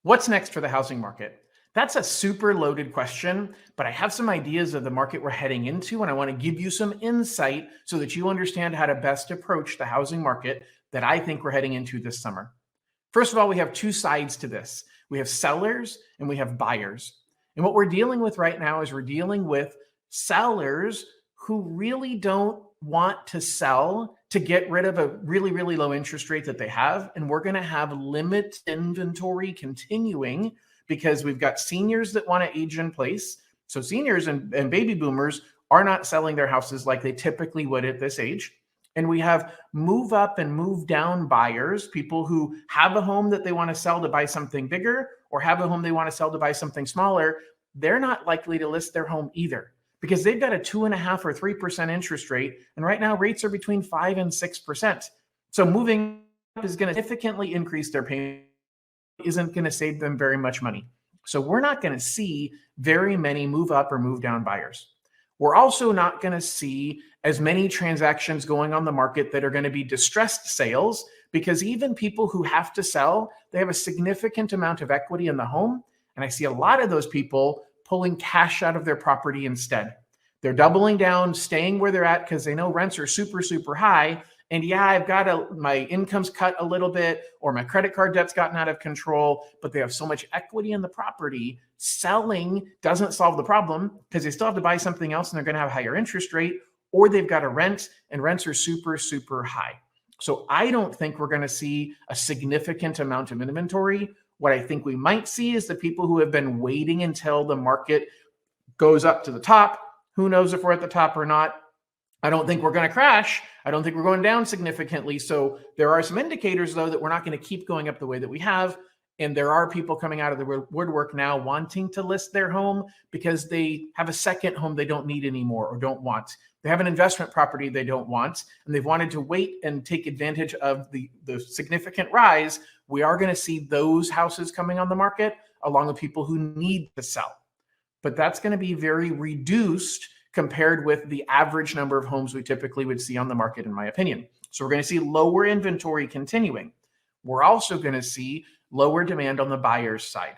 What's next for the housing market? That's a super loaded question, but I have some ideas of the market we're heading into, and I want to give you some insight so that you understand how to best approach the housing market that I think we're heading into this summer. First of all, we have two sides to this. We have sellers and we have buyers. And what we're dealing with right now is we're dealing with sellers who really don't want to sell to get rid of a really, really low interest rate that they have. And we're going to have limited inventory continuing because we've got seniors that want to age in place. So seniors and baby boomers are not selling their houses like they typically would at this age. And we have move up and move down buyers, people who have a home that they want to sell to buy something bigger or have a home they want to sell to buy something smaller. They're not likely to list their home either because they've got a 2.5% or 3% interest rate. And right now rates are between 5% and 6%. So moving up is going to significantly increase their payment, isn't going to save them very much money. So we're not going to see very many move up or move down buyers. We're also not going to see as many transactions going on the market that are going to be distressed sales because even people who have to sell, they have a significant amount of equity in the home. And I see a lot of those people pulling cash out of their property instead. They're doubling down, staying where they're at because they know rents are super, super high. And yeah, I've got my income's cut a little bit or my credit card debt's gotten out of control, but they have so much equity in the property. Selling doesn't solve the problem because they still have to buy something else and they're going to have a higher interest rate, or they've got a rent and rents are super, super high. So I don't think we're going to see a significant amount of inventory. What I think we might see is the people who have been waiting until the market goes up to the top. Who knows if we're at the top or not? I don't think we're going to crash. I don't think we're going down significantly. So there are some indicators, though, that we're not going to keep going up the way that we have. And there are people coming out of the woodwork now wanting to list their home because they have a second home they don't need anymore or don't want. They have an investment property they don't want, and they've wanted to wait and take advantage of the significant rise. We are going to see those houses coming on the market along with people who need to sell. But that's going to be very reduced compared with the average number of homes we typically would see on the market, in my opinion. So we're going to see lower inventory continuing. We're also going to see lower demand on the buyer's side.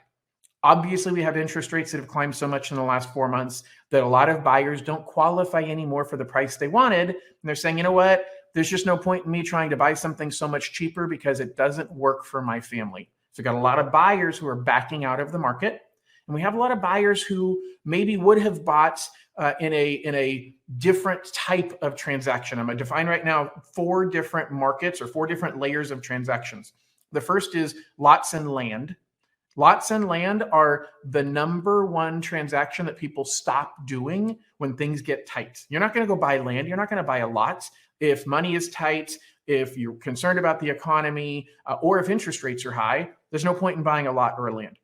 Obviously, we have interest rates that have climbed so much in the last 4 months that a lot of buyers don't qualify anymore for the price they wanted. And they're saying, you know what? There's just no point in me trying to buy something so much cheaper because it doesn't work for my family. So we've got a lot of buyers who are backing out of the market. And we have a lot of buyers who maybe would have bought in a different type of transaction. I'm going to define right now 4 different markets or 4 different layers of transactions. The first is lots and land. Lots and land are the number one transaction that people stop doing when things get tight. You're not going to go buy land. You're not going to buy a lot. If money is tight, if you're concerned about the economy, or if interest rates are high, there's no point in buying a lot or a land.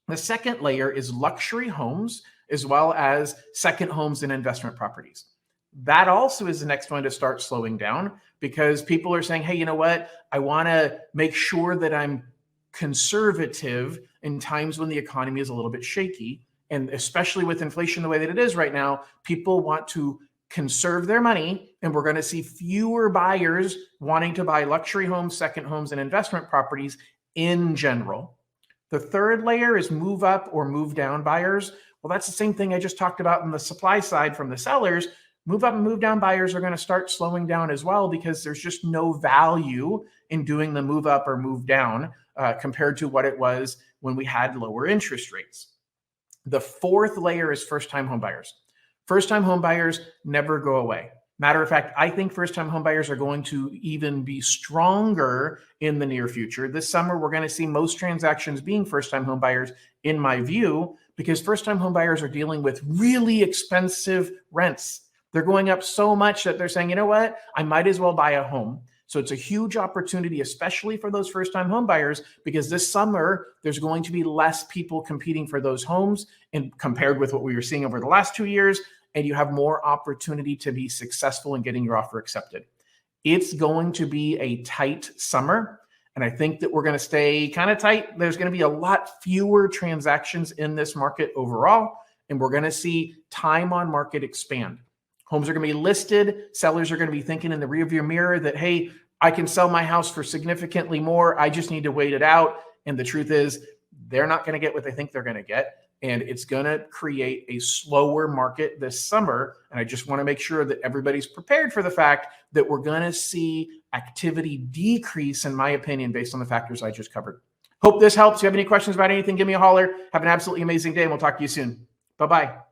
The second layer is luxury homes, as well as second homes and investment properties. That also is the next one to start slowing down because people are saying, hey, you know what? I want to make sure that I'm conservative in times when the economy is a little bit shaky. And especially with inflation the way that it is right now, people want to conserve their money. And we're going to see fewer buyers wanting to buy luxury homes, second homes, and investment properties in general. The third layer is move up or move down buyers. Well, that's the same thing I just talked about on the supply side from the sellers. Move up and move down buyers are going to start slowing down as well because there's just no value in doing the move up or move down compared to what it was when we had lower interest rates. The fourth layer is first-time home buyers. First-time home buyers never go away. Matter of fact, I think first-time home buyers are going to even be stronger in the near future. This summer, we're going to see most transactions being first-time home buyers, in my view, because first-time home buyers are dealing with really expensive rents. They're going up so much that they're saying, you know what, I might as well buy a home. So it's a huge opportunity, especially for those first-time home buyers, because this summer, there's going to be less people competing for those homes and compared with what we were seeing over the last 2 years, and you have more opportunity to be successful in getting your offer accepted. It's going to be a tight summer, and I think that we're going to stay kind of tight. There's going to be a lot fewer transactions in this market overall, and we're going to see time on market expand. Homes are going to be listed. Sellers are going to be thinking in the rearview mirror that, hey, I can sell my house for significantly more. I just need to wait it out. And the truth is, they're not going to get what they think they're going to get. And it's going to create a slower market this summer. And I just want to make sure that everybody's prepared for the fact that we're going to see activity decrease, in my opinion, based on the factors I just covered. Hope this helps. If you have any questions about anything, give me a holler. Have an absolutely amazing day, and we'll talk to you soon. Bye-bye.